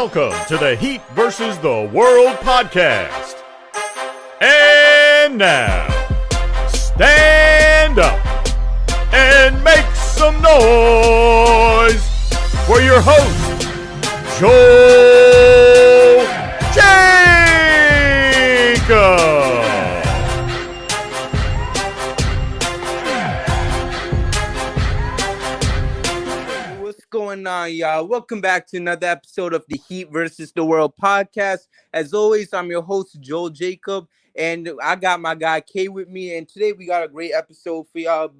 Welcome to the Heat versus the World podcast. And now, stand up and make some noise for your host, Joe Jacob. What's going on, y'all? Welcome back to another episode of the Heat versus the World podcast. As always, I'm your host, Joe Jacob, and I got my guy Kay with me. And today we got a great episode for y'all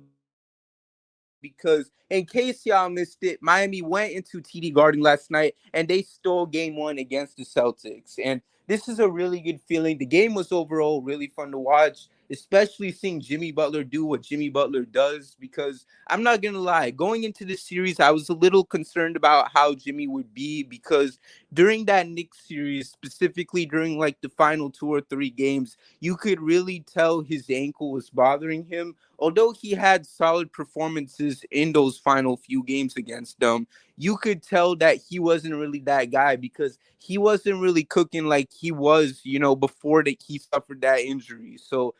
because, in case y'all missed it, Miami went into TD Garden last night and they stole game one against the Celtics. And this is a really good feeling. The game was overall really fun to watch, especially seeing Jimmy Butler do what Jimmy Butler does, because I'm not going to lie, going into this series, I was a little concerned about how Jimmy would be, because during that Knicks series, specifically during like the final 2 or 3 games, you could really tell his ankle was bothering him. Although he had solid performances in those final few games against them, you could tell that he wasn't really that guy, because he wasn't really cooking like he was, before that he suffered that injury. So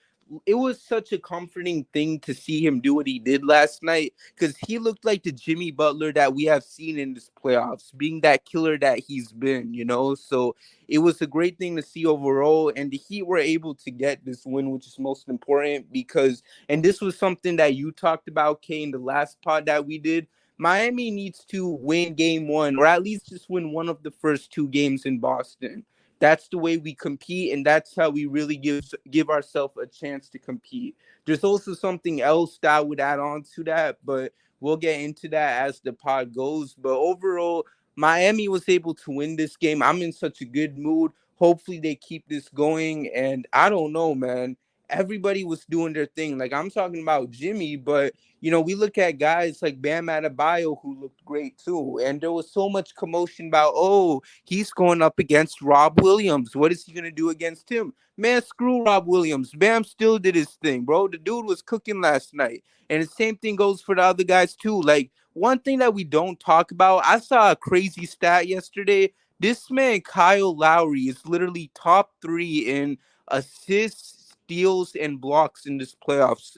it was such a comforting thing to see him do what he did last night, because he looked like the Jimmy Butler that we have seen in this playoffs, being that killer that he's been, So it was a great thing to see overall, and the Heat were able to get this win, which is most important, because, and this was something that you talked about, Kay, in the last pod that we did, Miami needs to win game one, or at least just win one of the first 2 games in Boston. That's the way we compete, and that's how we really give ourselves a chance to compete. There's also something else that I would add on to that, but we'll get into that as the pod goes. But overall, Miami was able to win this game. I'm in such a good mood. Hopefully they keep this going, and I don't know, man. Everybody was doing their thing. Like, I'm talking about Jimmy, but we look at guys like Bam Adebayo who looked great too. And there was so much commotion about, oh, he's going up against Rob Williams. What is he going to do against him? Man, screw Rob Williams. Bam still did his thing, bro. The dude was cooking last night. And the same thing goes for the other guys too. Like, one thing that we don't talk about, I saw a crazy stat yesterday. This man, Kyle Lowry, is literally top 3 in assists, steals, and blocks in this playoffs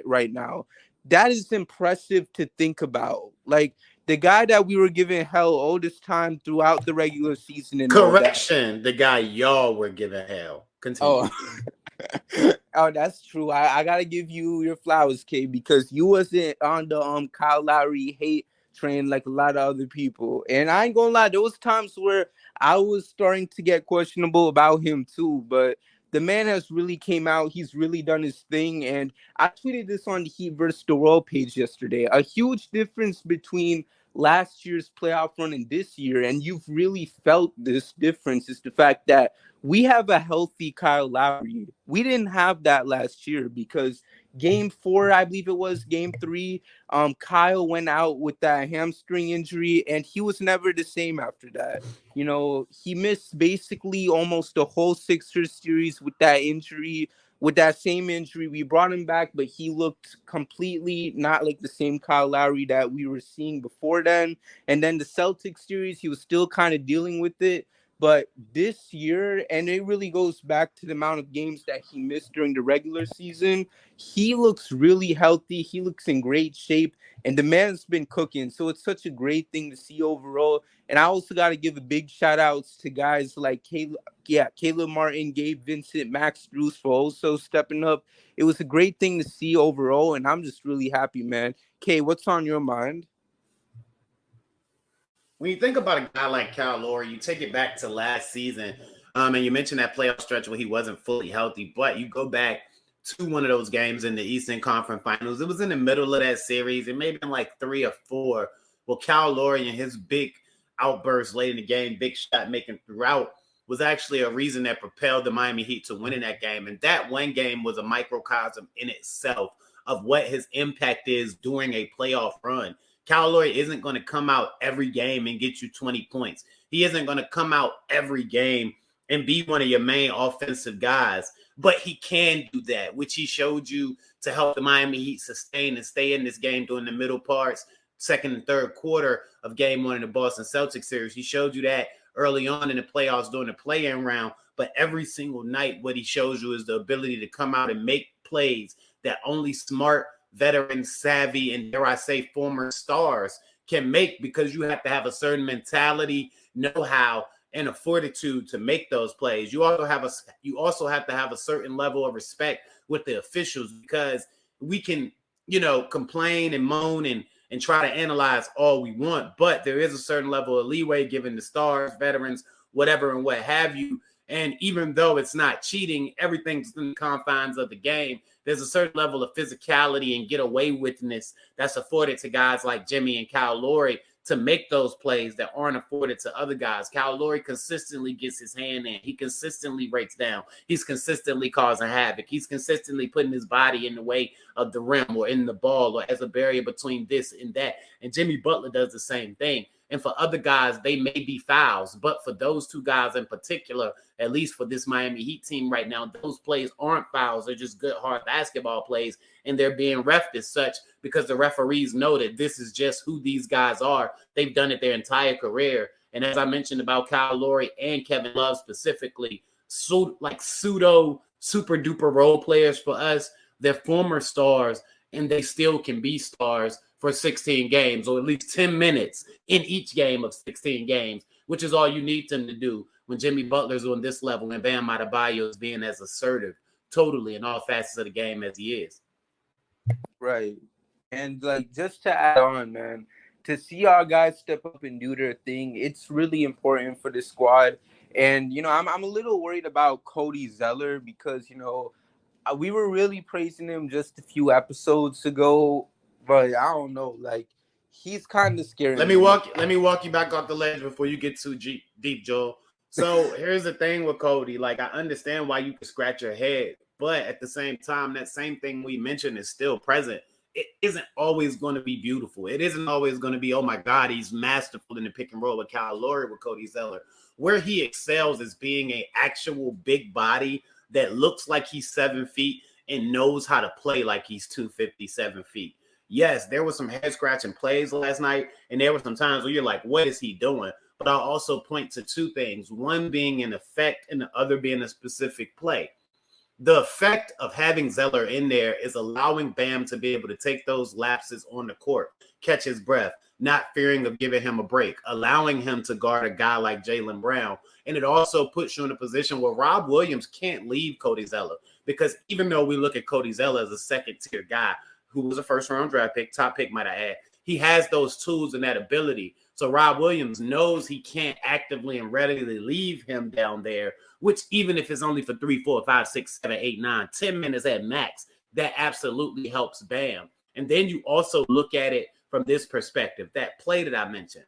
right now. That is impressive to think about. Like, the guy that we were giving hell all this time throughout the regular season. And correction, the guy y'all were giving hell. Continue. Oh, that's true. I gotta give you your flowers, Kay, because you wasn't on the Kyle Lowry hate train like a lot of other people. And I ain't gonna lie, there was times where I was starting to get questionable about him too, but the man has really came out. He's really done his thing. And I tweeted this on the Heat versus the World page yesterday. A huge difference between last year's playoff run and this year, and you've really felt this difference, is the fact that we have a healthy Kyle Lowry. We didn't have that last year, because game 4, I believe it was game 3, Kyle went out with that hamstring injury, and he was never the same after that. He missed basically almost the whole Sixers series with that injury. With that same injury, we brought him back, but he looked completely not like the same Kyle Lowry that we were seeing before then. And then the Celtics series, he was still kind of dealing with it. But this year, and it really goes back to the amount of games that he missed during the regular season, he looks really healthy. He looks in great shape, and the man's been cooking. So it's such a great thing to see overall. And I also got to give a big shout outs to guys like Caleb Martin, Gabe Vincent, Max Strus for also stepping up. It was a great thing to see overall, and I'm just really happy, man. Kay, what's on your mind? When you think about a guy like Kyle Lowry, you take it back to last season, and you mentioned that playoff stretch where he wasn't fully healthy, but you go back to one of those games in the Eastern Conference Finals. It was in the middle of that series. It may have been like 3 or 4. Well, Kyle Lowry and his big outburst late in the game, big shot making throughout, was actually a reason that propelled the Miami Heat to winning that game. And that one game was a microcosm in itself of what his impact is during a playoff run. Kyle Lowry isn't going to come out every game and get you 20 points. He isn't going to come out every game and be one of your main offensive guys, but he can do that, which he showed you to help the Miami Heat sustain and stay in this game during the middle parts second and third quarter of game one in the Boston Celtics series. He showed you that early on in the playoffs during the play-in round. But every single night, what he shows you is the ability to come out and make plays that only smart, veteran, savvy, and dare I say former stars can make, because you have to have a certain mentality, know-how, and a fortitude to make those plays. You also have to have a certain level of respect with the officials, because we can, complain and moan and try to analyze all we want, but there is a certain level of leeway given the stars, veterans, whatever, and what have you. And even though it's not cheating, everything's in the confines of the game. There's a certain level of physicality and get away withness that's afforded to guys like Jimmy and Kyle Lowry to make those plays that aren't afforded to other guys. Kyle Lowry consistently gets his hand in. He consistently breaks down. He's consistently causing havoc. He's consistently putting his body in the way of the rim or in the ball or as a barrier between this and that. And Jimmy Butler does the same thing. And for other guys, they may be fouls. But for those two guys in particular, at least for this Miami Heat team right now, those plays aren't fouls. They're just good, hard basketball plays. And they're being reffed as such because the referees know that this is just who these guys are. They've done it their entire career. And as I mentioned about Kyle Lowry and Kevin Love specifically, pseudo super duper role players for us, they're former stars, and they still can be stars for 16 games, or at least 10 minutes in each game of 16 games, which is all you need them to do when Jimmy Butler's on this level and Bam Adebayo is being as assertive totally in all facets of the game as he is. Right. And just to add on, man, to see our guys step up and do their thing, it's really important for the squad. And, I'm a little worried about Cody Zeller because, we were really praising him just a few episodes ago, but I don't know, he's kind of scary. Let me walk you back off the ledge before you get too deep, Joel. So here's the thing with Cody. I understand why you can scratch your head, but at the same time, that same thing we mentioned is still present. It isn't always going to be beautiful. It isn't always going to be, oh my God, he's masterful in the pick and roll with Kyle Lowry with Cody Zeller. Where he excels is being an actual big body that looks like he's 7 feet and knows how to play like he's 257 feet. Yes, there were some head-scratching plays last night, and there were some times where you're like, what is he doing? But I'll also point to two things, one being an effect and the other being a specific play. The effect of having Zeller in there is allowing Bam to be able to take those lapses on the court, catch his breath, not fearing of giving him a break, allowing him to guard a guy like Jaylen Brown. And it also puts you in a position where Rob Williams can't leave Cody Zeller, because even though we look at Cody Zeller as a second-tier guy who was a first-round draft pick, top pick might I add, he has those tools and that ability. So Rob Williams knows he can't actively and readily leave him down there, which even if it's only for 3, 4, 5, 6, 7, 8, 9, 10 minutes at max, that absolutely helps Bam. And then you also look at it from this perspective, that play that I mentioned.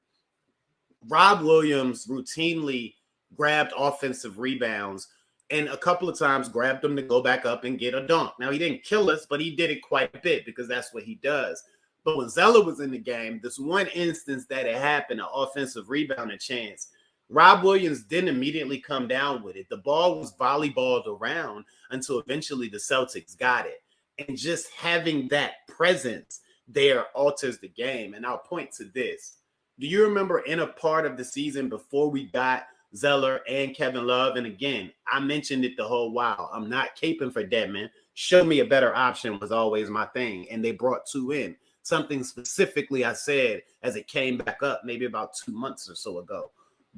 Rob Williams routinely grabbed offensive rebounds and a couple of times grabbed them to go back up and get a dunk. Now, he didn't kill us, but he did it quite a bit because that's what he does. But when Zeller was in the game, this one instance that it happened, an offensive rebounding chance, Rob Williams didn't immediately come down with it. The ball was volleyballed around until eventually the Celtics got it. And just having that presence there alters the game. And I'll point to this. Do you remember in a part of the season before we got Zeller and Kevin Love? And again, I mentioned it the whole while. I'm not caping for Dedmon. Show me a better option was always my thing. And they brought two in. Something specifically I said as it came back up maybe about 2 months or so ago.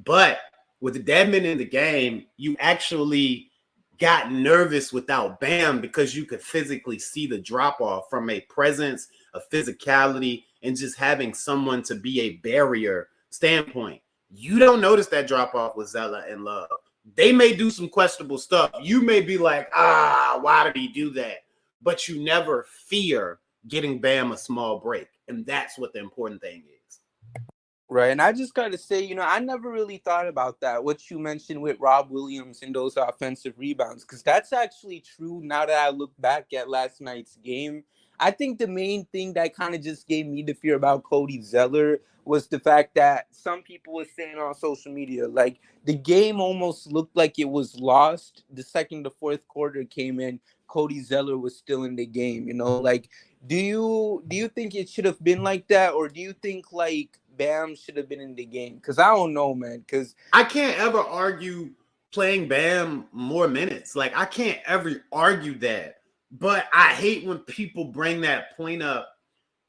But with Dedmon in the game, you actually got nervous without Bam because you could physically see the drop-off from a presence, a physicality, and just having someone to be a barrier standpoint. You don't notice that drop-off with Zeller and Love. They may do some questionable stuff. You may be like, why did he do that? But you never fear getting Bam a small break. And that's what the important thing is. Right. And I just got to say, I never really thought about that, what you mentioned with Rob Williams and those offensive rebounds, because that's actually true now that I look back at last night's game. I think the main thing that kind of just gave me the fear about Cody Zeller was the fact that some people were saying on social media, the game almost looked like it was lost the second the fourth quarter came in Cody Zeller was still in the game. You know, like, do you think it should have been like that, or do you think like Bam should have been in the game? Because I don't know, man. Because I can't ever argue playing Bam more minutes. Like, I can't ever argue that. But I hate when people bring that point up.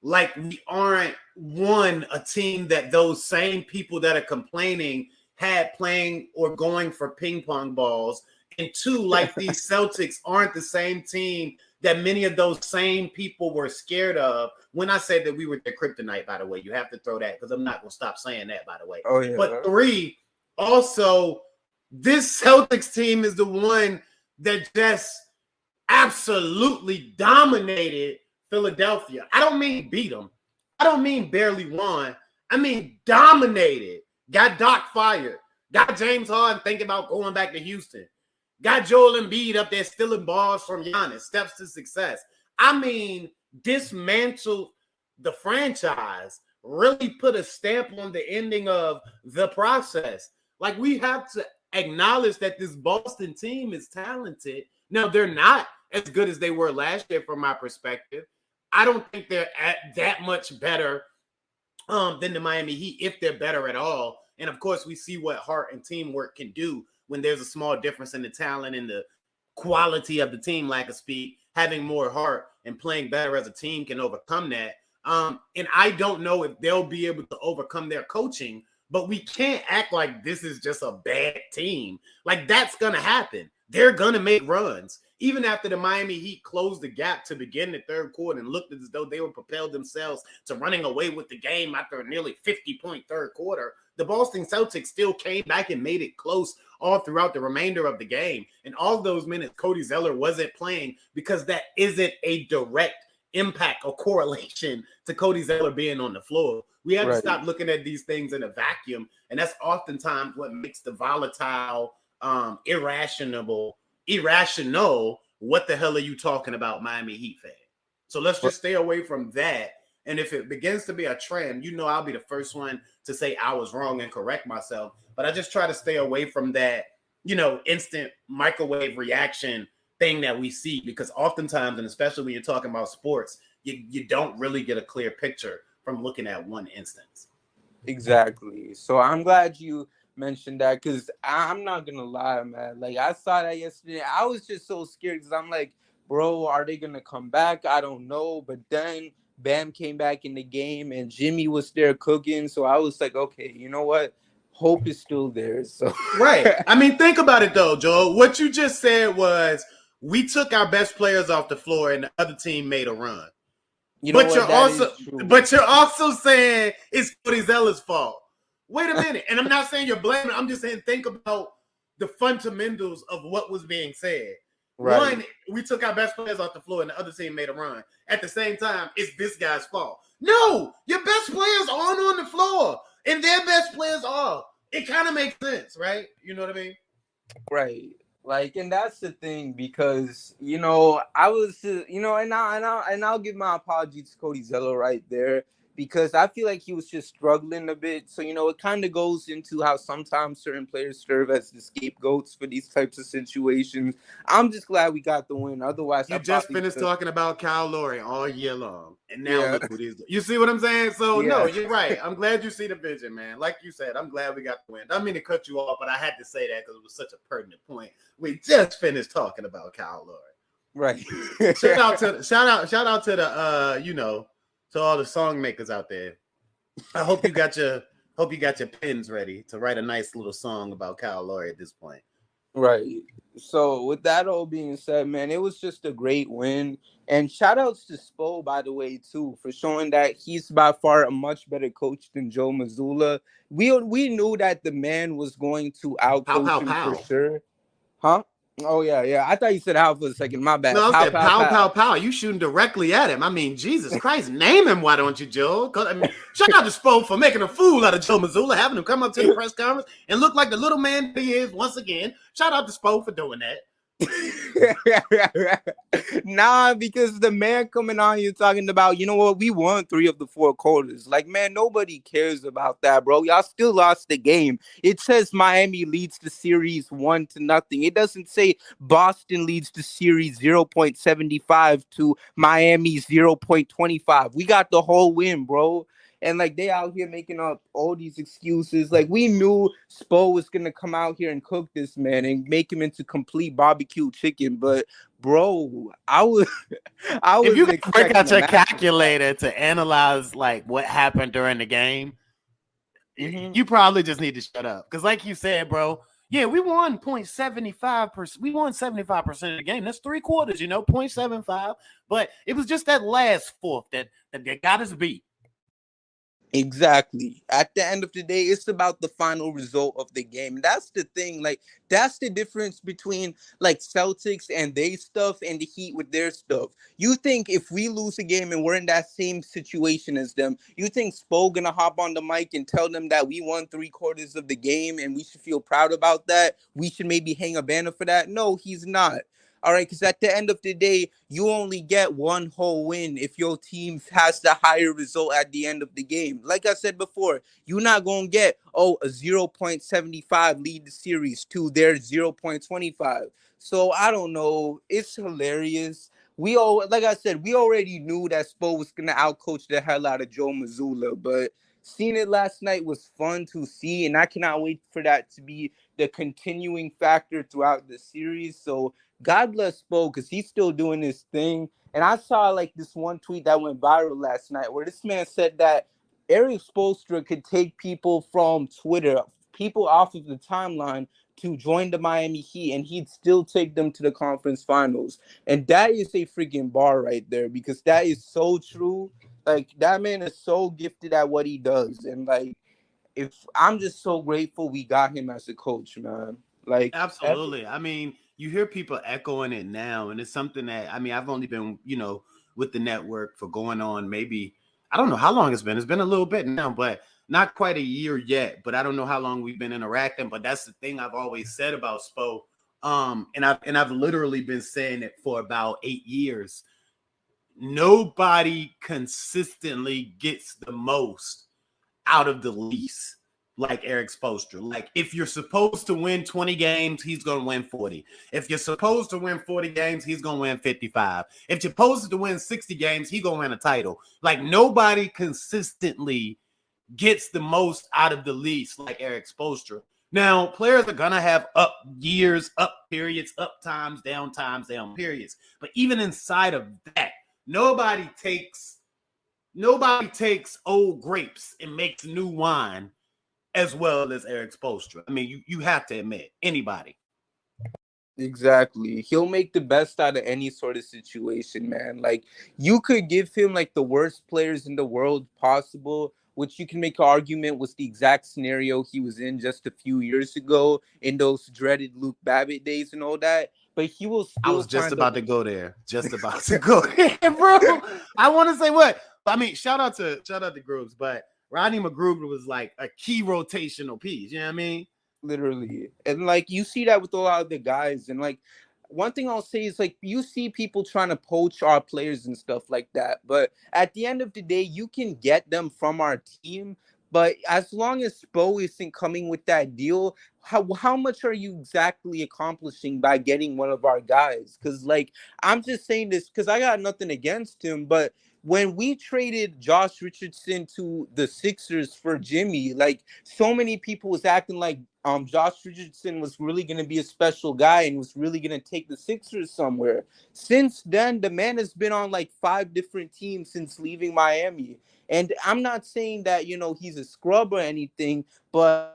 Like, we aren't, one, a team that those same people that are complaining had playing or going for ping pong balls. And two, like, these Celtics aren't the same team that many of those same people were scared of. When I said that we were their kryptonite, by the way, you have to throw that, because I'm not going to stop saying that, by the way. Oh, yeah. But three, also, this Celtics team is the one that just absolutely dominated Philadelphia. I don't mean beat them. I don't mean barely won. I mean dominated. Got Doc fired. Got James Harden thinking about going back to Houston. Got Joel Embiid up there stealing balls from Giannis. Steps to success. I mean, dismantled the franchise. Really put a stamp on the ending of the process. Like, we have to acknowledge that this Boston team is talented. Now, they're not as good as they were last year from my perspective. I don't think they're that much better than the Miami Heat, if they're better at all. And, of course, we see what heart and teamwork can do when there's a small difference in the talent and the quality of the team, lack of speed. Having more heart and playing better as a team can overcome that. And I don't know if they'll be able to overcome their coaching, but we can't act like this is just a bad team. Like, that's going to happen. They're going to make runs. Even after the Miami Heat closed the gap to begin the third quarter and looked as though they were propelled themselves to running away with the game after a nearly 50-point third quarter, the Boston Celtics still came back and made it close all throughout the remainder of the game. And all those minutes, Cody Zeller wasn't playing because that isn't a direct impact or correlation to Cody Zeller being on the floor. We have to stop looking at these things in a vacuum. And that's oftentimes what makes the volatile, irrational, what the hell are you talking about, Miami Heat fan? So let's just stay away from that. And if it begins to be a trend, I'll be the first one to say I was wrong and correct myself. But I just try to stay away from that, instant microwave reaction thing that we see, because oftentimes, and especially when you're talking about sports, you don't really get a clear picture from looking at one instance. Exactly. So I'm glad you mentioned that, because I'm not gonna lie, man. Like, I saw that yesterday. I was just so scared because I'm like, bro, are they gonna come back? I don't know. But then Bam came back in the game and Jimmy was there cooking. So I was like, okay, you know what? Hope is still there. So right. I mean, think about it though, Joel. What you just said was we took our best players off the floor and the other team made a run. But you're also saying it's Cody Zeller's fault. Wait a minute. And I'm not saying you're blaming. I'm just saying think about the fundamentals of what was being said. Right. One, we took our best players off the floor and the other team made a run. At the same time, it's this guy's fault. No, your best players aren't on the floor and their best players are. It kind of makes sense, right? You know what I mean? Right. Like, and that's the thing, because, I was, and I'll give my apologies to Cody Zeller right there, because I feel like he was just struggling a bit. So, it kind of goes into how sometimes certain players serve as the scapegoats for these types of situations. I'm just glad we got the win. Otherwise, you just finished talking about Kyle Lowry all year long. And now look what he's doing. You see what I'm saying? So, no, you're right. I'm glad you see the vision, man. Like you said, I'm glad we got the win. I don't mean to cut you off, but I had to say that because it was such a pertinent point. We just finished talking about Kyle Lowry. Right. shout out to the to all the song makers out there. I hope you got your pens ready to write a nice little song about Kyle Lowry at this point. Right. So with that all being said, man, it was just a great win. And shout outs to Spo, by the way, too, for showing that he's by far a much better coach than Joe Mazzulla. We knew that the man was going to outcoach him for sure. Huh? Oh, yeah. I thought you said how for a second. My bad. No, I said pow. You shooting directly at him. I mean, Jesus Christ, name him, why don't you, Joe? I mean, shout out to Spo for making a fool out of Joe Mazzulla, having him come up to the press conference and look like the little man that he is once again. Shout out to Spo for doing that. Nah, because the man coming on here talking about, you know what, we won 3 of the 4 quarters. Like, man, nobody cares about that, bro. Y'all still lost the game. It says Miami leads the series 1-0. It doesn't say Boston leads the series 0.75 to Miami 0.25. We got the whole win, bro. And like they out here making up all these excuses. Like we knew Spo was gonna come out here and cook this man and make him into complete barbecue chicken. But bro, I was I If you wasn't can break expecting out a your massacre. calculator to analyze like what happened during the game, Mm-hmm. you probably just need to shut up. Because, like you said, bro, yeah, we won 0.75%. We won 75% of the game. That's 3 quarters, 0.75. But it was just that last fourth that got us beat. Exactly. At the end of the day, it's about the final result of the game. That's the thing. Like, that's the difference between like Celtics and they stuff and the Heat with their stuff. You think if we lose a game and we're in that same situation as them, you think Spo gonna hop on the mic and tell them that we won 3 quarters of the game and we should feel proud about that? We should maybe hang a banner for that? No, he's not. All right, because at the end of the day, you only get one whole win if your team has the higher result at the end of the game. Like I said before, you're not going to get, a 0.75 lead the series to their 0.25. So I don't know. It's hilarious. Like I said, we already knew that Spo was going to outcoach the hell out of Joe Mazzulla, but seeing it last night was fun to see, and I cannot wait for that to be the continuing factor throughout the series. So God bless Spo because he's still doing his thing. And I saw like this one tweet that went viral last night where this man said that Eric Spoelstra could take people from Twitter, people off of the timeline to join the Miami Heat, and he'd still take them to the conference finals. And that is a freaking bar right there because that is so true. Like that man is so gifted at what he does. And like if I'm just so grateful we got him as a coach, man. Like Absolutely. I mean, you hear people echoing it now, and it's something that I've only been, with the network for going on maybe I don't know how long it's been. It's been a little bit now, but not quite a year yet. But I don't know how long we've been interacting. But that's the thing I've always said about Spo. And I've literally been saying it for about 8 years. Nobody consistently gets the most out of the lease like Eric Spoelstra. Like if you're supposed to win 20 games, he's going to win 40. If you're supposed to win 40 games, he's going to win 55. If you're supposed to win 60 games, he's going to win a title. Like nobody consistently gets the most out of the lease like Eric Spoelstra. Now, players are going to have up years, up periods, up times, down periods. But even inside of that, nobody takes old grapes and makes new wine as well as Eric Spoelstra. I mean, you have to admit, anybody. Exactly. He'll make the best out of any sort of situation, man. Like you could give him like the worst players in the world possible, which you can make an argument was the exact scenario he was in just a few years ago in those dreaded Luke Babbitt days and all that. But he will I still was just find about to go there. Just about to go there, bro. I want to say what? I mean, shout out to Grooves, but Rodney McGruber was like a key rotational piece. You know what I mean? literally. And like you see that with a lot of the guys. And like one thing I'll say is like you see people trying to poach our players and stuff like that. But at the end of the day, you can get them from our team. But as long as Spo isn't coming with that deal, how much are you exactly accomplishing by getting one of our guys? Because like I'm just saying this because I got nothing against him, but when we traded Josh Richardson to the Sixers for Jimmy, like so many people was acting like Josh Richardson was really gonna be a special guy and was really gonna take the Sixers somewhere. Since then, the man has been on like 5 different teams since leaving Miami. And I'm not saying that, he's a scrub or anything, but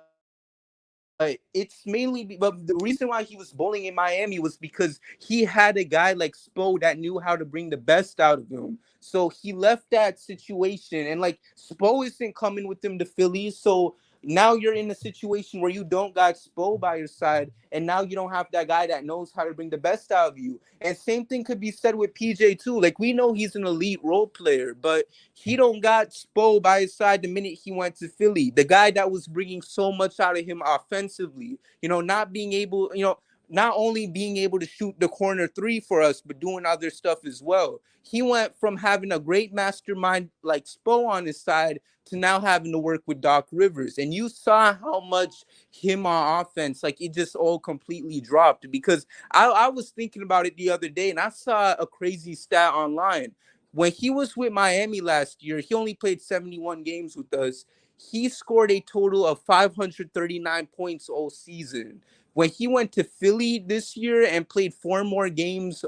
it's mainly, but the reason why he was bowling in Miami was because he had a guy like Spo that knew how to bring the best out of him. So he left that situation, and like Spo isn't coming with him to Philly. So now you're in a situation where you don't got Spo by your side, and now you don't have that guy that knows how to bring the best out of you. And same thing could be said with PJ too. Like we know he's an elite role player, but he don't got Spo by his side the minute he went to Philly. The guy that was bringing so much out of him offensively, not being able, not only being able to shoot the corner three for us, but doing other stuff as well. He went from having a great mastermind like Spo on his side to now having to work with Doc Rivers. And you saw how much him on offense, like it just all completely dropped. Because I was thinking about it the other day and I saw a crazy stat online. When he was with Miami last year, he only played 71 games with us. He scored a total of 539 points all season. When he went to Philly this year and played 4 more games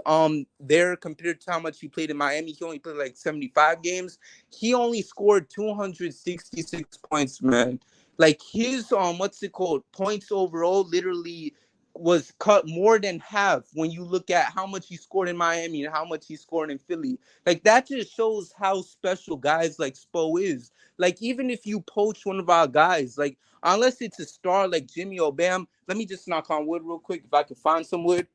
there compared to how much he played in Miami, he only played like 75 games. He only scored 266 points, man. Like his what's it called? Points overall literally was cut more than half when you look at how much he scored in Miami and how much he scored in Philly. Like that just shows how special guys like Spo is. Like even if you poach one of our guys, like unless it's a star like Jimmy or Bam, let me just knock on wood real quick if I can find some wood.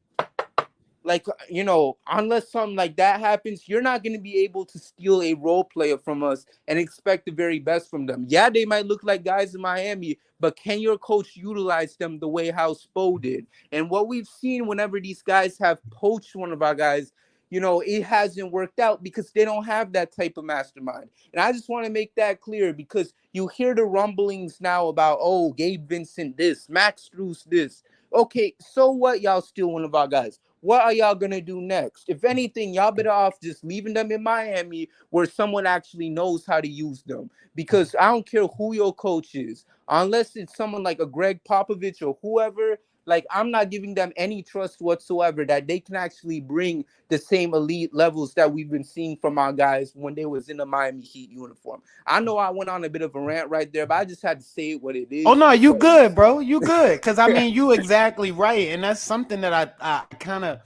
Like, you know, unless something like that happens, you're not going to be able to steal a role player from us and expect the very best from them. Yeah, they might look like guys in Miami, but can your coach utilize them the way how Spo did? And what we've seen whenever these guys have poached one of our guys, you know, it hasn't worked out because they don't have that type of mastermind. And I just want to make that clear because you hear the rumblings now about, oh, Gabe Vincent this, Max Strus this. Okay, so what? Y'all steal one of our guys. What are y'all going to do next? If anything, y'all better off just leaving them in Miami where someone actually knows how to use them. Because I don't care who your coach is. Unless it's someone like a Greg Popovich or whoever, like I'm not giving them any trust whatsoever that they can actually bring the same elite levels that we've been seeing from our guys when they was in the Miami Heat uniform. I know I went on a bit of a rant right there, but I just had to say it what it is. Oh no, you good, bro. You good. Because I mean, you exactly right. And that's something that I kind of,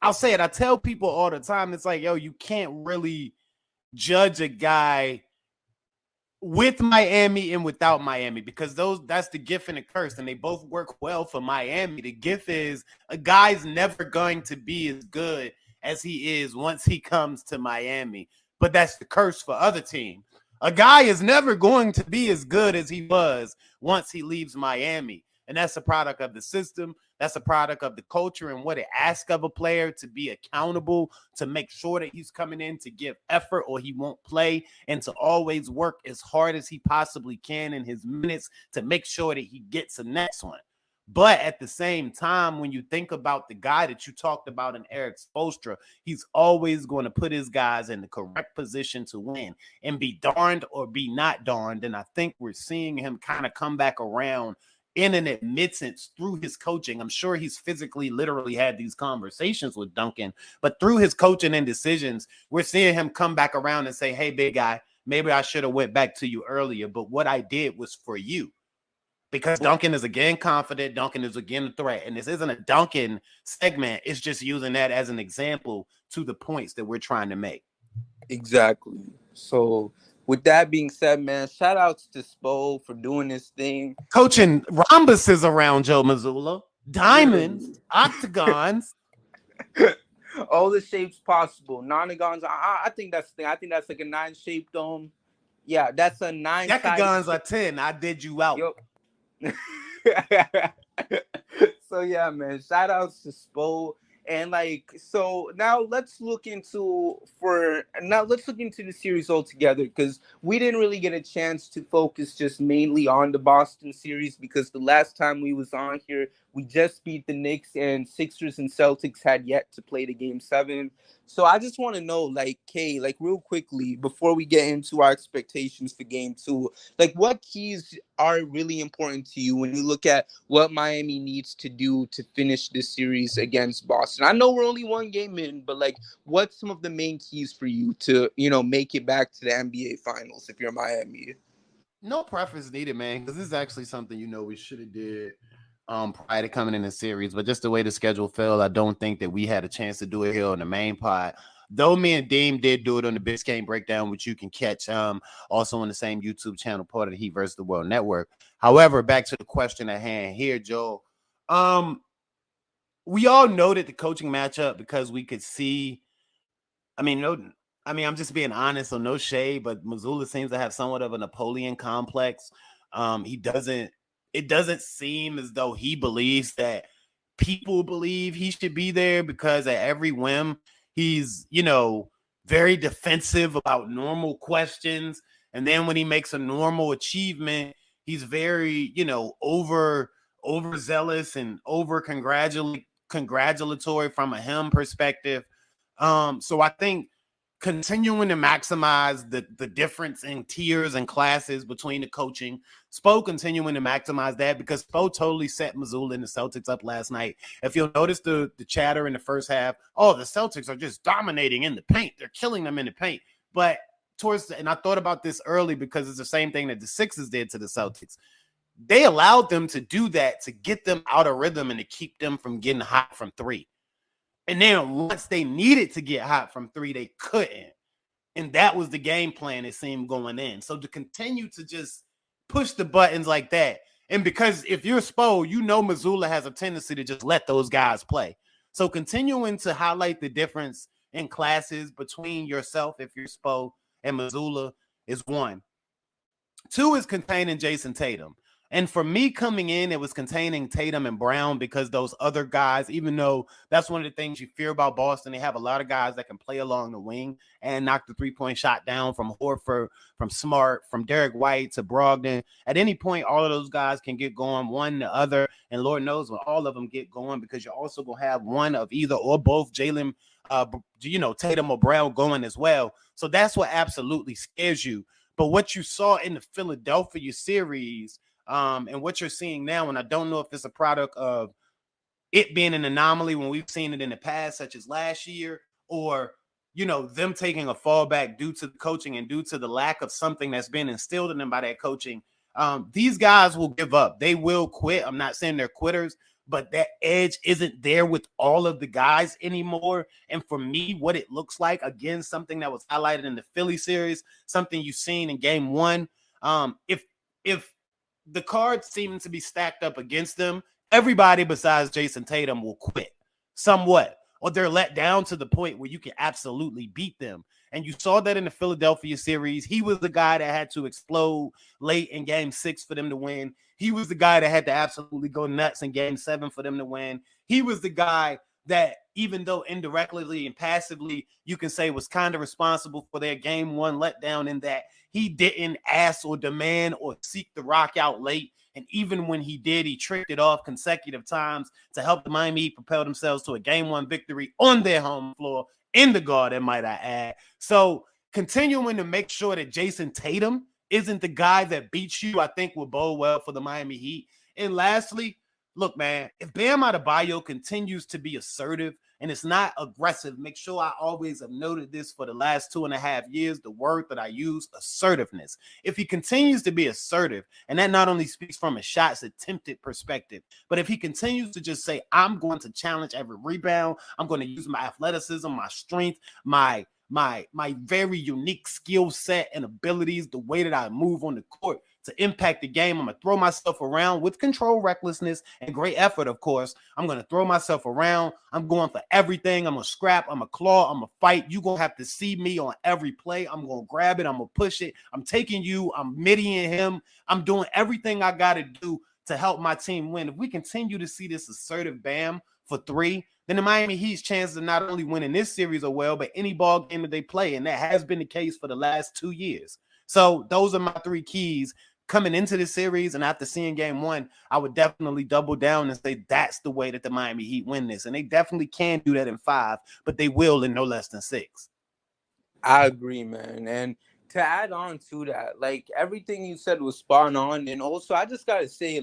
I'll say it. I tell people all the time. It's like, yo, you can't really judge a guy with Miami and without Miami because that's the gift and the curse. And they both work well for Miami. The gift is a guy's never going to be as good as he is once he comes to Miami. But that's the curse for other teams. A guy is never going to be as good as he was once he leaves Miami. And that's a product of the system. That's a product of the culture and what it asks of a player to be accountable, to make sure that he's coming in to give effort or he won't play, and to always work as hard as he possibly can in his minutes to make sure that he gets the next one. But at the same time, when you think about the guy that you talked about in Eric Spoelstra, he's always going to put his guys in the correct position to win and be darned or be not darned. And I think we're seeing him kind of come back around in an admittance through his coaching. I'm sure he's physically, literally had these conversations with Duncan, but through his coaching and decisions, we're seeing him come back around and say, hey, big guy, maybe I should have went back to you earlier, but what I did was for you. Because Duncan is again confident. Duncan is again a threat. And this isn't a Duncan segment. It's just using that as an example to the points that we're trying to make. Exactly. So with that being said, man, shout outs to Spo for doing this thing. Coaching rhombuses around Joe Mazzulla. Diamonds, octagons. All the shapes possible. Nonagons. I think that's the thing. I think that's like a 9-shaped dome. Yeah, that's a 9. Decagons are 10. I did you out. Yep. So yeah, man, shout outs to Spo. And like, so now let's look into the series altogether, because we didn't really get a chance to focus just mainly on the Boston series, because the last time we was on here, we just beat the Knicks, and Sixers and Celtics had yet to play the Game 7. So I just want to know, like, Kay, like real quickly, before we get into our expectations for Game 2, like what keys are really important to you when you look at what Miami needs to do to finish this series against Boston? I know we're only one game in, but like, what's some of the main keys for you to, you know, make it back to the NBA Finals if you're Miami? No preference needed, man, because this is actually something, you know, we should have did prior to coming in the series, but just the way the schedule fell, I don't think that we had a chance to do it here on the main pod. Though me and Deem did do it on the Biscayne Breakdown, which you can catch also on the same YouTube channel, part of the Heat versus the World Network. However, back to the question at hand here, Joel. We all noted the coaching matchup because we could see. I'm just being honest, so no shade, but Mazzulla seems to have somewhat of a Napoleon complex. It doesn't seem as though he believes that people believe he should be there because at every whim, he's, very defensive about normal questions. And then when he makes a normal achievement, he's very, overzealous and over congratulatory from a him perspective. So I think continuing to maximize the difference in tiers and classes between the coaching, Spo continuing to maximize that, because Spo totally set Missoula and the Celtics up last night. If you'll notice the chatter in the first half, the Celtics are just dominating in the paint. They're killing them in the paint. But and I thought about this early because it's the same thing that the Sixers did to the Celtics. They allowed them to do that to get them out of rhythm and to keep them from getting hot from three. And then once they needed to get hot from three, they couldn't. And that was the game plan, it seemed, going in. So to continue to just push the buttons like that, and because if you're Spo, Missoula has a tendency to just let those guys play. So continuing to highlight the difference in classes between yourself, if you're Spo, and Missoula is one. Two is containing Jason Tatum. And for me coming in, it was containing Tatum and Brown, because those other guys, even though that's one of the things you fear about Boston, they have a lot of guys that can play along the wing and knock the three-point shot down, from Horford, from Smart, from Derek White to Brogdon. At any point, all of those guys can get going, one the other, and Lord knows when all of them get going, because you're also going to have one of either or both Tatum or Brown going as well. So that's what absolutely scares you. But what you saw in the Philadelphia series, and what you're seeing now, and I don't know if it's a product of it being an anomaly when we've seen it in the past, such as last year, or, them taking a fallback due to the coaching and due to the lack of something that's been instilled in them by that coaching. These guys will give up. They will quit. I'm not saying they're quitters, but that edge isn't there with all of the guys anymore. And for me, what it looks like, again, something that was highlighted in the Philly series, something you've seen in game one, if the cards seem to be stacked up against them, everybody besides Jason Tatum will quit somewhat, or they're let down to the point where you can absolutely beat them. And you saw that in the Philadelphia series. He was the guy that had to explode late in game 6 for them to win. He was the guy that had to absolutely go nuts in game 7 for them to win. He was the guy that, even though indirectly and passively, you can say was kind of responsible for their game 1 letdown, in that he didn't ask or demand or seek the rock out late. And even when he did, he tricked it off consecutive times to help the Miami Heat propel themselves to a game 1 victory on their home floor in the Garden, might I add. So continuing to make sure that Jason Tatum isn't the guy that beats you, I think will bode well for the Miami Heat. And lastly, look, man, if Bam Adebayo continues to be assertive and it's not aggressive, make sure I always have noted this for the last 2.5 years, the word that I use, assertiveness. If he continues to be assertive, and that not only speaks from a shots attempted perspective, but if he continues to just say, I'm going to challenge every rebound, I'm going to use my athleticism, my strength, my very unique skill set and abilities, the way that I move on the court to impact the game. I'm going to throw myself around with control, recklessness, and great effort, of course. I'm going to throw myself around. I'm going for everything. I'm going to scrap. I'm going to claw. I'm going to fight. You're going to have to see me on every play. I'm going to grab it. I'm going to push it. I'm taking you. I'm middying him. I'm doing everything I got to do to help my team win. If we continue to see this assertive Bam for 3, then the Miami Heat's chances of not only winning this series are well, but any ball game that they play. And that has been the case for the last 2 years. So those are my 3 keys coming into the series. And after seeing game 1, I would definitely double down and say that's the way that the Miami Heat win this. And they definitely can do that in 5, but they will in no less than 6. I agree, man. And to add on to that, like, everything you said was spot on. And also, I just got to say,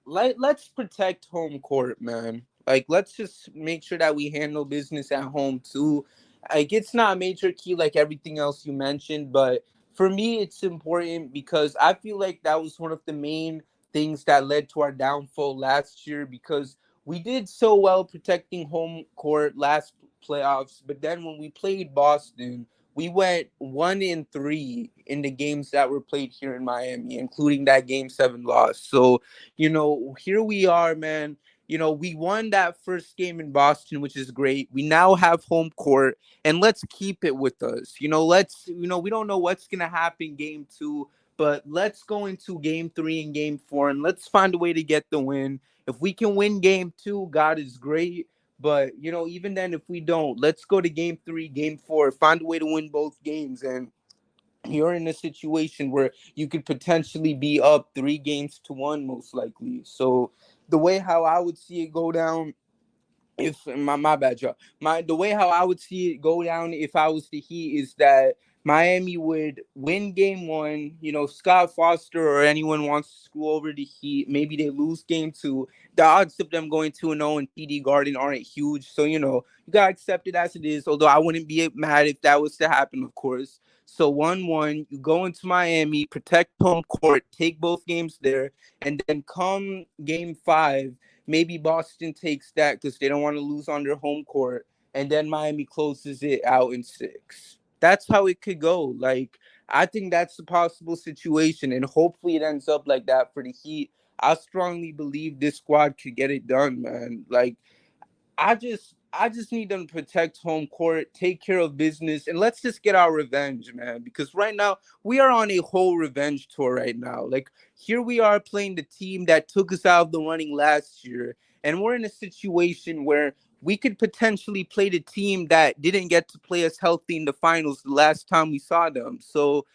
let's protect home court, man. Like, let's just make sure that we handle business at home, too. Like, it's not a major key like everything else you mentioned, but for me, it's important because I feel like that was one of the main things that led to our downfall last year, because we did so well protecting home court last playoffs. But then when we played Boston, we went 1-3 in the games that were played here in Miami, including that game 7 loss. So, here we are, man. We won that first game in Boston, which is great. We now have home court, and let's keep it with us. We don't know what's going to happen game 2, But let's go into game 3 and game 4, and let's find a way to get the win. If we can win game 2, God is great. But, even then, if we don't, let's go to game 3, game 4, find a way to win both games. And you're in a situation where you could potentially be up 3-1, most likely. So the way how I would see it go down, if my bad, y'all. The way how I would see it go down if I was the Heat is that Miami would win game 1. Scott Foster or anyone wants to screw over the Heat. Maybe they lose game 2. The odds of them going 2-0 in TD Garden aren't huge. So, you gotta accept it as it is. Although I wouldn't be mad if that was to happen, of course. So 1-1, you go into Miami, protect home court, take both games there, and then come game 5. Maybe Boston takes that because they don't want to lose on their home court, and then Miami closes it out in 6. That's how it could go. Like, I think that's a possible situation, and hopefully it ends up like that for the Heat. I strongly believe this squad could get it done, man. Like, I just need them to protect home court, take care of business, and let's just get our revenge, man. Because right now we are on a whole revenge tour right now. Like, here we are playing the team that took us out of the running last year, and we're in a situation where we could potentially play the team that didn't get to play us healthy in the finals the last time we saw them. So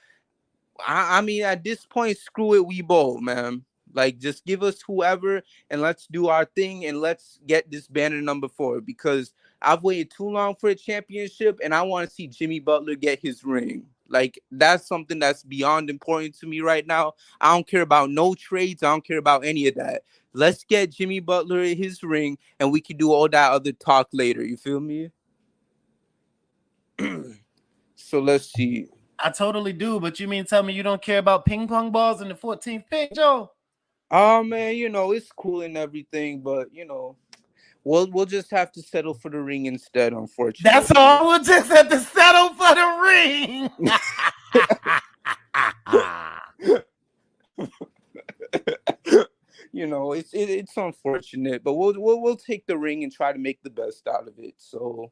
I mean, at this point, screw it, we bowl, man. Like, just give us whoever and let's do our thing and let's get this banner number 4 because I've waited too long for a championship and I want to see Jimmy Butler get his ring. Like, that's something that's beyond important to me right now. I don't care about no trades. I don't care about any of that. Let's get Jimmy Butler his ring and we can do all that other talk later. You feel me? So let's see. I totally do, but you mean tell me you don't care about ping pong balls in the 14th pick, Joe? Oh man, it's cool and everything, but we'll just have to settle for the ring instead, unfortunately. That's all. We'll just have to settle for the ring. It's unfortunate, but we'll take the ring and try to make the best out of it. So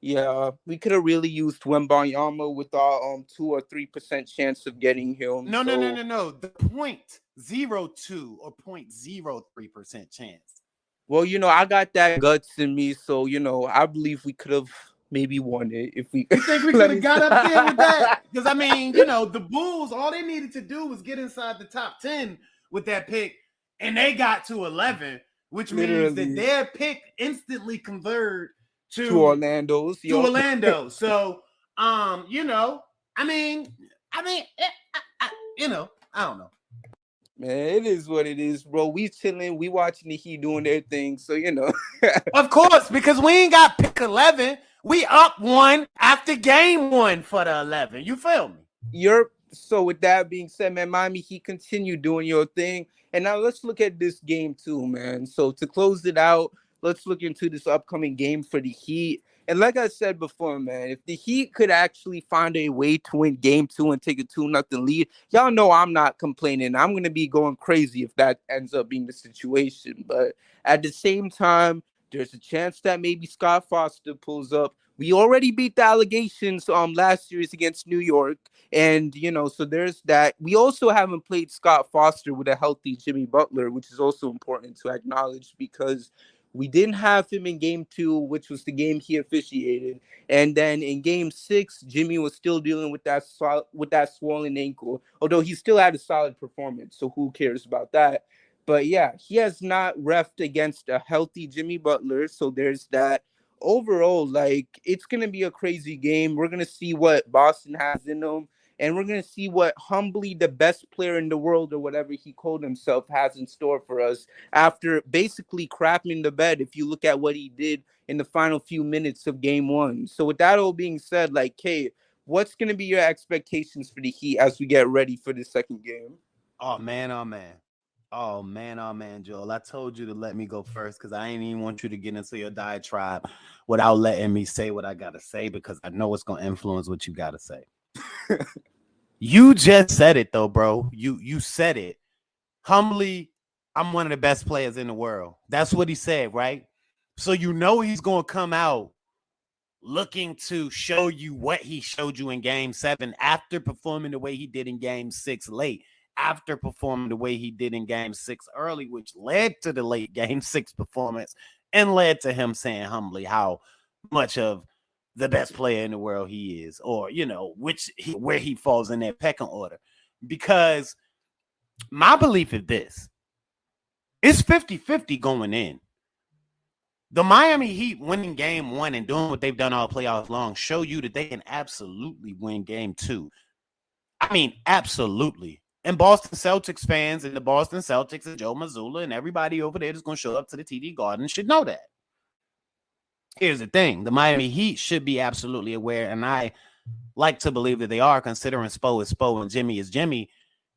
yeah, we could have really used Wembanyama with our 2 or 3% chance of getting him. No. The 0.02 or 0.03% chance. Well, I got that guts in me, so I believe we could have maybe won it if we. You think we could have got up there with that? Because I mean, the Bulls, all they needed to do was get inside the top 10 with that pick, and they got to 11, which means that their pick instantly converted to Orlando's. To Orlando. So, I mean, I don't know. Man, it is what it is, bro. We chilling, we watching the Heat doing their thing, so Of course, because we ain't got pick 11. We up 1 after game 1 for the 11. You feel me? So with that being said, man, Miami Heat, continue doing your thing. And now let's look at this game too, man. So to close it out, let's look into this upcoming game for the Heat. And like I said before, man, if the Heat could actually find a way to win game 2 and take a 2-0 lead, y'all know I'm not complaining. I'm going to be going crazy if that ends up being the situation. But at the same time, there's a chance that maybe Scott Foster pulls up. We already beat the allegations last series against New York. And, so there's that. We also haven't played Scott Foster with a healthy Jimmy Butler, which is also important to acknowledge because we didn't have him in game 2, which was the game he officiated. And then in game 6, Jimmy was still dealing with that swollen ankle, although he still had a solid performance. So who cares about that? But yeah, he has not reffed against a healthy Jimmy Butler. So there's that. Overall, like, it's going to be a crazy game. We're going to see what Boston has in them. And we're going to see what humbly the best player in the world or whatever he called himself has in store for us after basically crapping the bed if you look at what he did in the final few minutes of game 1. So with that all being said, like, Kay, what's going to be your expectations for the Heat as we get ready for the second game? Oh, man. Oh, man, Joel. I told you to let me go first because I ain't even want you to get into your diatribe without letting me say what I got to say because I know it's going to influence what you got to say. You just said it, though, bro. You said it. Humbly, I'm one of the best players in the world. That's what he said, right? So he's going to come out looking to show you what he showed you in game 7 after performing the way he did in game 6 late, after performing the way he did in game 6 early, which led to the late game 6 performance and led to him saying humbly how much of the best player in the world he is, or, where he falls in that pecking order. Because my belief is this: it's 50-50 going in. The Miami Heat winning game 1 and doing what they've done all playoffs long show you that they can absolutely win game 2. I mean, absolutely. And Boston Celtics fans and the Boston Celtics and Joe Mazzulla and everybody over there that's going to show up to the TD Garden should know that. Here's the thing. The Miami Heat should be absolutely aware, and I like to believe that they are, considering Spo is Spo and Jimmy is Jimmy,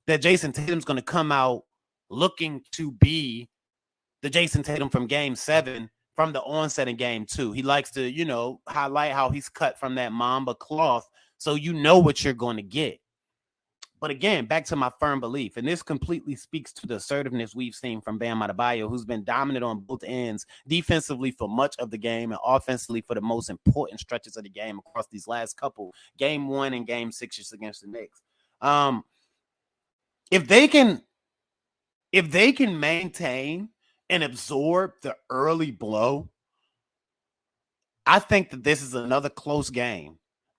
that Jason Tatum's going to come out looking to be the Jason Tatum from game 7 from the onset in game 2. He likes to, highlight how he's cut from that Mamba cloth so you know what you're going to get. But again, back to my firm belief, and this completely speaks to the assertiveness we've seen from Bam Adebayo, who's been dominant on both ends, defensively for much of the game and offensively for the most important stretches of the game across these last couple, game 1 and game 6 against the Knicks. If they can maintain and absorb the early blow, I think that this is another close game.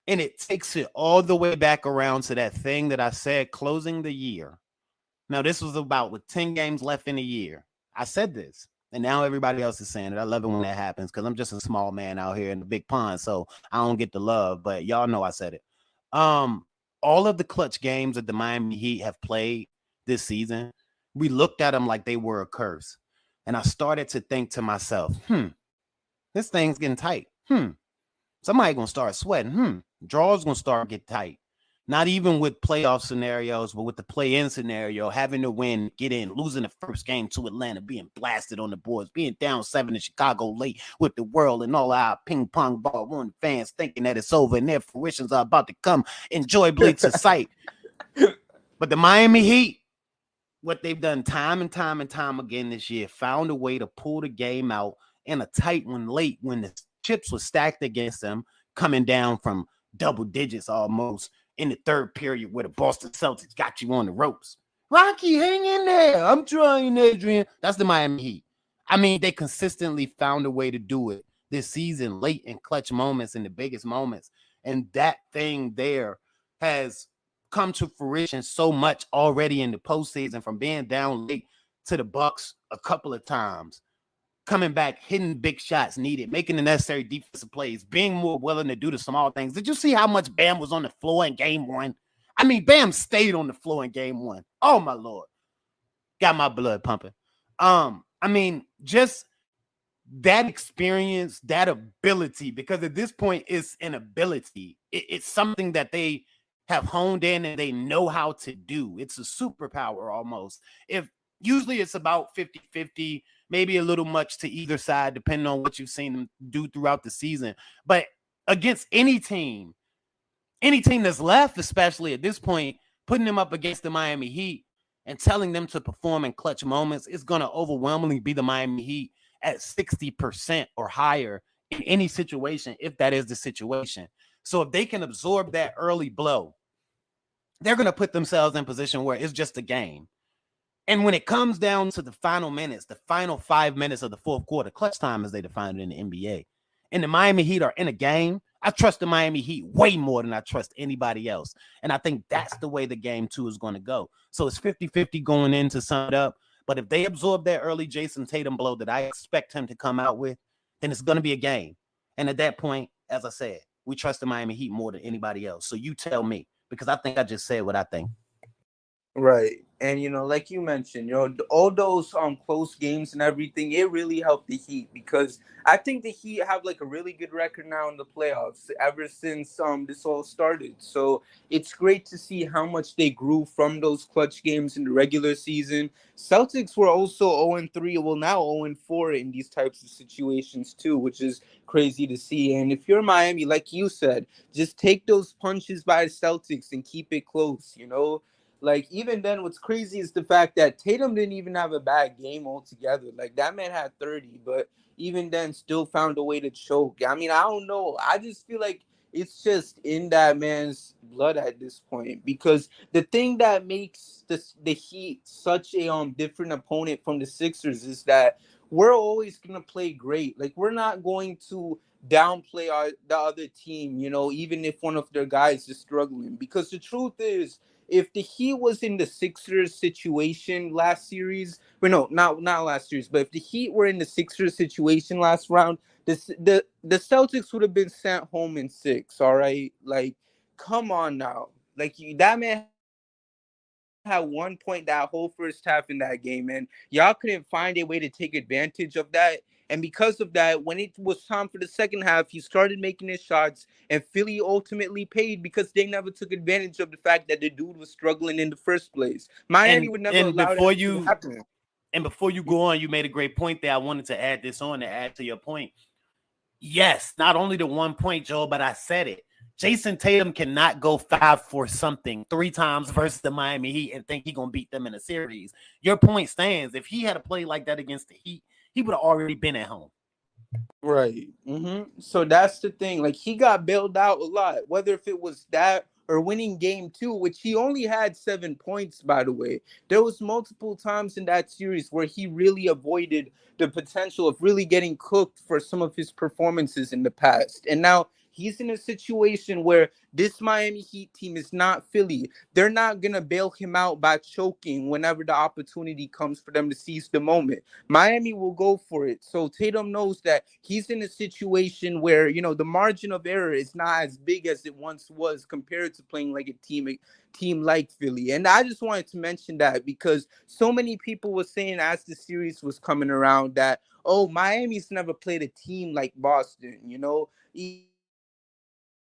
And it takes it all the way back around to that thing that I said, closing the year. Now, this was about with 10 games left in the year. I said this, and now everybody else is saying it. I love it when that happens because I'm just a small man out here in the big pond, so I don't get the love, but y'all know I said it. All of the clutch games that the Miami Heat have played this season, we looked at them like they were a curse. And I started to think to myself, this thing's getting tight. Somebody going to start sweating. Draws going to start get tight. Not even with playoff scenarios, but with the play-in scenario, having to win, get in, losing the first game to Atlanta, being blasted on the boards, being down 7 in Chicago late with the world and all our ping-pong ball one fans thinking that it's over and their fruitions are about to come enjoyably to sight. But the Miami Heat, what they've done time and time again this year, found a way to pull the game out in a tight one late when the chips were stacked against them, coming down from double digits almost in the third period where the Boston Celtics got you on the ropes. Rocky, hang in there. I'm trying, Adrian. That's the Miami Heat. I mean, they consistently found a way to do it this season, late in clutch moments, in the biggest moments. And that thing there has come to fruition so much already in the postseason, from being down late to the Bucks a couple of times, coming back, hitting big shots needed, making the necessary defensive plays, being more willing to do the small things. Did you see how much Bam was on the floor in game 1? I mean, Bam stayed on the floor in game 1. Oh, my Lord. Got my blood pumping. I mean, just that experience, that ability, because at this point, it's an ability. It's something that they have honed in and they know how to do. It's a superpower almost. Usually it's about 50-50, maybe a little much to either side, depending on what you've seen them do throughout the season. But against any team that's left, especially at this point, putting them up against the Miami Heat and telling them to perform in clutch moments is going to overwhelmingly be the Miami Heat at 60% or higher in any situation, if that is the situation. So if they can absorb that early blow, they're going to put themselves in position where it's just a game. And when it comes down to the final minutes, the final 5 minutes of the fourth quarter, clutch time as they define it in the NBA, and the Miami Heat are in a game, I trust the Miami Heat way more than I trust anybody else. And I think that's the way the game 2 is going to go. So it's 50-50 going in to sum it up. But if they absorb that early Jason Tatum blow that I expect him to come out with, then it's going to be a game. And at that point, as I said, we trust the Miami Heat more than anybody else. So you tell me, because I think I just said what I think. Right. And, like you mentioned, all those close games and everything, it really helped the Heat, because I think the Heat have like a really good record now in the playoffs ever since this all started. So it's great to see how much they grew from those clutch games in the regular season. Celtics were also 0-3, well, now 0-4 in these types of situations too, which is crazy to see. And if you're Miami, like you said, just take those punches by the Celtics and keep it close, Like, even then, what's crazy is the fact that Tatum didn't even have a bad game altogether. Like, that man had 30, but even then, still found a way to choke. I mean, I don't know. I just feel like it's just in that man's blood at this point. Because the thing that makes the Heat such a different opponent from the Sixers is that we're always gonna play great. Like, we're not going to downplay the other team, even if one of their guys is struggling. Because the truth is, if the Heat was in the Sixers situation last series, but no, not last series, but if the Heat were in the Sixers situation last round, the Celtics would have been sent home in 6. All right, like, come on now, like, that man had 1 point that whole first half in that game, and y'all couldn't find a way to take advantage of that. And because of that, when it was time for the second half, he started making his shots, and Philly ultimately paid because they never took advantage of the fact that the dude was struggling in the first place. Miami would never allow that to happen. And before you go on, you made a great point there. I wanted to add this on to add to your point. Yes, not only the 1 point, Joel, but I said it. Jason Tatum cannot go 5 for something 3 times versus the Miami Heat and think he's going to beat them in a series. Your point stands. If he had a play like that against the Heat, he would have already been at home. Right. So that's the thing. Like, he got bailed out a lot, whether if it was that or winning game 2, which he only had 7 points, by the way. There was multiple times in that series where he really avoided the potential of really getting cooked for some of his performances in the past. And now he's in a situation where this Miami Heat team is not Philly. They're not going to bail him out by choking whenever the opportunity comes for them to seize the moment. Miami will go for it. So Tatum knows that he's in a situation where, the margin of error is not as big as it once was compared to playing like a team like Philly. And I just wanted to mention that because so many people were saying as the series was coming around that, oh, Miami's never played a team like Boston,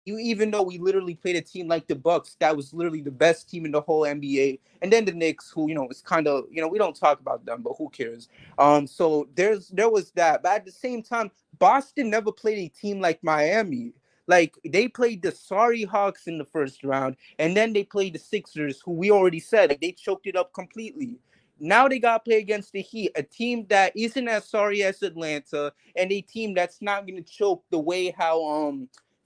even though we literally played a team like the Bucks, that was literally the best team in the whole NBA, and then the Knicks, who is kind of we don't talk about them, but who cares? So there was that, but at the same time, Boston never played a team like Miami. Like, they played the sorry Hawks in the first round, and then they played the Sixers, who we already said like, they choked it up completely. Now they got to play against the Heat, a team that isn't as sorry as Atlanta, and a team that's not going to choke the way how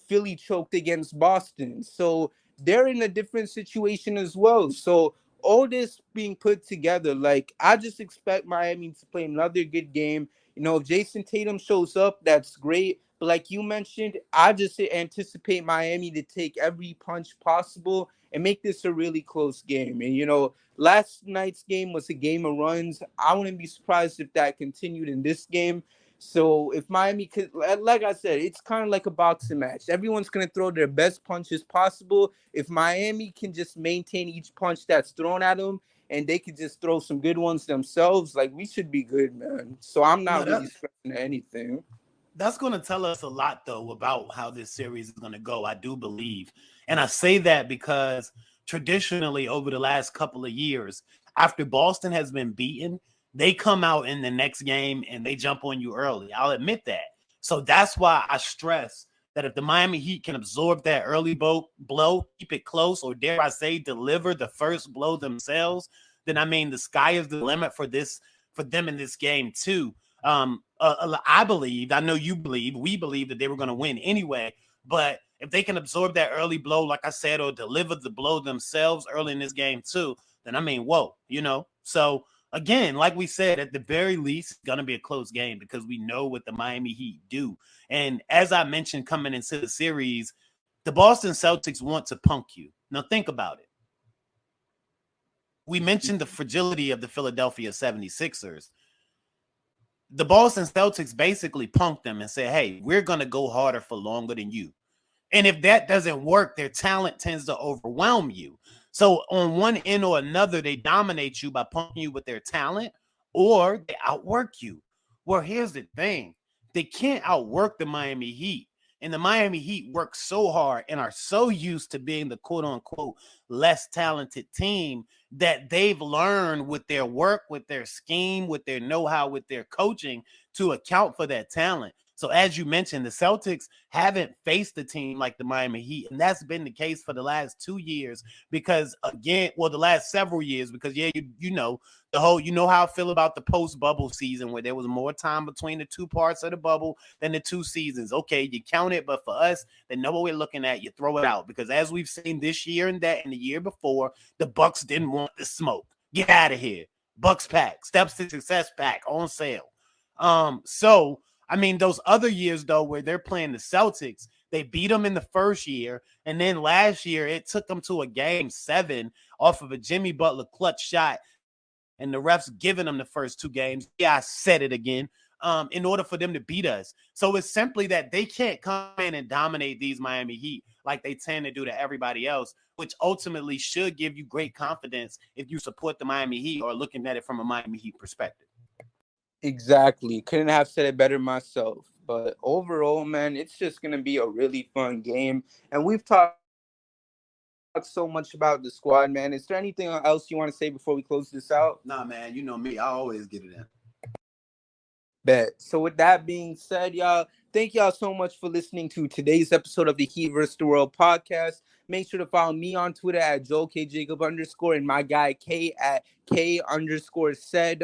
Philly choked against Boston. So they're in a different situation as well. So all this being put together, like, I just expect Miami to play another good game. If Jason Tatum shows up, that's great. But like you mentioned, I just anticipate Miami to take every punch possible and make this a really close game. And, last night's game was a game of runs. I wouldn't be surprised if that continued in this game. So if Miami could, like I said, it's kind of like a boxing match. Everyone's going to throw their best punches possible. If Miami can just maintain each punch that's thrown at them and they could just throw some good ones themselves, like, we should be good, man. So I'm not really stressing anything. That's going to tell us a lot, though, about how this series is going to go, I do believe. And I say that because traditionally over the last couple of years, after Boston has been beaten, they come out in the next game and they jump on you early. I'll admit that. So that's why I stress that if the Miami Heat can absorb that early blow, keep it close, or dare I say, deliver the first blow themselves, then the sky is the limit for them in this game too. I believed, I know you believe, we believe that they were going to win anyway. But if they can absorb that early blow, like I said, or deliver the blow themselves early in this game too, then whoa, So again, like we said, at the very least, it's going to be a close game because we know what the Miami Heat do. And as I mentioned coming into the series, the Boston Celtics want to punk you. Now think about it. We mentioned the fragility of the Philadelphia 76ers. The Boston Celtics basically punked them and said, hey, we're going to go harder for longer than you. And if that doesn't work, their talent tends to overwhelm you. So on one end or another, they dominate you by punking you with their talent, or they outwork you. Well, here's the thing. They can't outwork the Miami Heat. And the Miami Heat work so hard and are so used to being the quote-unquote less talented team that they've learned with their work, with their scheme, with their know-how, with their coaching to account for that talent. So as you mentioned, the Celtics haven't faced a team like the Miami Heat, and that's been the case for the last 2 years because, again, well, the last several years because, yeah, you know, you know how I feel about the post-bubble season where there was more time between the two parts of the bubble than the two seasons. Okay, you count it, but for us, they know what we're looking at. You throw it out because as we've seen this year and that and the year before, the Bucks didn't want the smoke. Get out of here. Bucks pack, Steps to Success pack on sale. So I mean, those other years, though, where they're playing the Celtics, they beat them in the first year. And then last year, it took them to a game 7 off of a Jimmy Butler clutch shot. And the refs giving them the first 2 games. Yeah, I said it again. In order for them to beat us. So it's simply that they can't come in and dominate these Miami Heat like they tend to do to everybody else, which ultimately should give you great confidence if you support the Miami Heat or looking at it from a Miami Heat perspective. Exactly. Couldn't have said it better myself. But overall, man, it's just going to be a really fun game. And we've talked so much about the squad, man. Is there anything else you want to say before we close this out? Nah, man, you know me. I always get it in. Bet. So with that being said, y'all, thank y'all so much for listening to today's episode of the Heat vs. the World podcast. Make sure to follow me on Twitter at JoelKJacob_ and my guy K at K_said_K.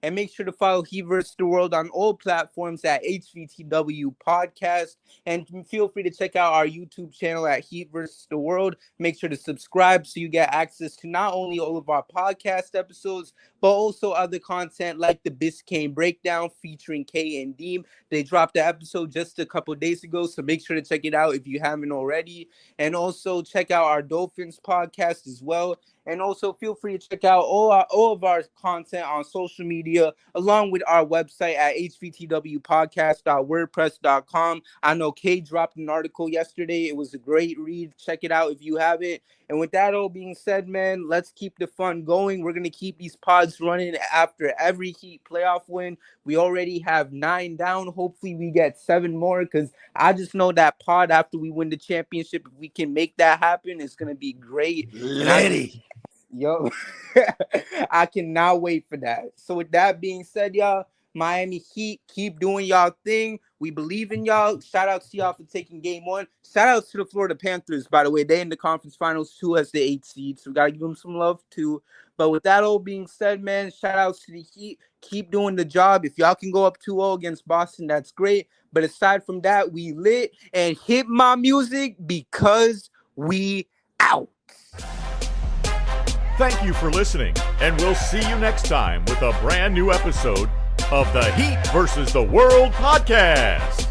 And make sure to follow Heat vs. the World on all platforms at HVTW Podcast. And feel free to check out our YouTube channel at Heat vs. the World. Make sure to subscribe so you get access to not only all of our podcast episodes, but also other content like the Biscayne Breakdown featuring K and Deem. They dropped the episode just a couple days ago, so make sure to check it out if you haven't already. And also check out our Dolphins podcast as well. And also feel free to check out all of our content on social media, along with our website at hvtwpodcast.wordpress.com. I know Kay dropped an article yesterday. It was a great read. Check it out if you haven't. And with that all being said, man, let's keep the fun going. We're going to keep these pods running after every Heat playoff win. We already have 9 down. Hopefully we get 7 more because I just know that pod after we win the championship, if we can make that happen, it's going to be great. Yo, I cannot wait for that. So with that being said, y'all, Miami Heat, keep doing y'all thing. We believe in y'all. Shout out to y'all for taking game 1. Shout out to the Florida Panthers, by the way. They in the conference finals too as the 8th seed. So we got to give them some love too. But with that all being said, man, shout out to the Heat. Keep doing the job. If y'all can go up 2-0 against Boston, that's great. But aside from that, we lit and hit my music because we out. Thank you for listening, and we'll see you next time with a brand new episode of the Heat vs. the World podcast.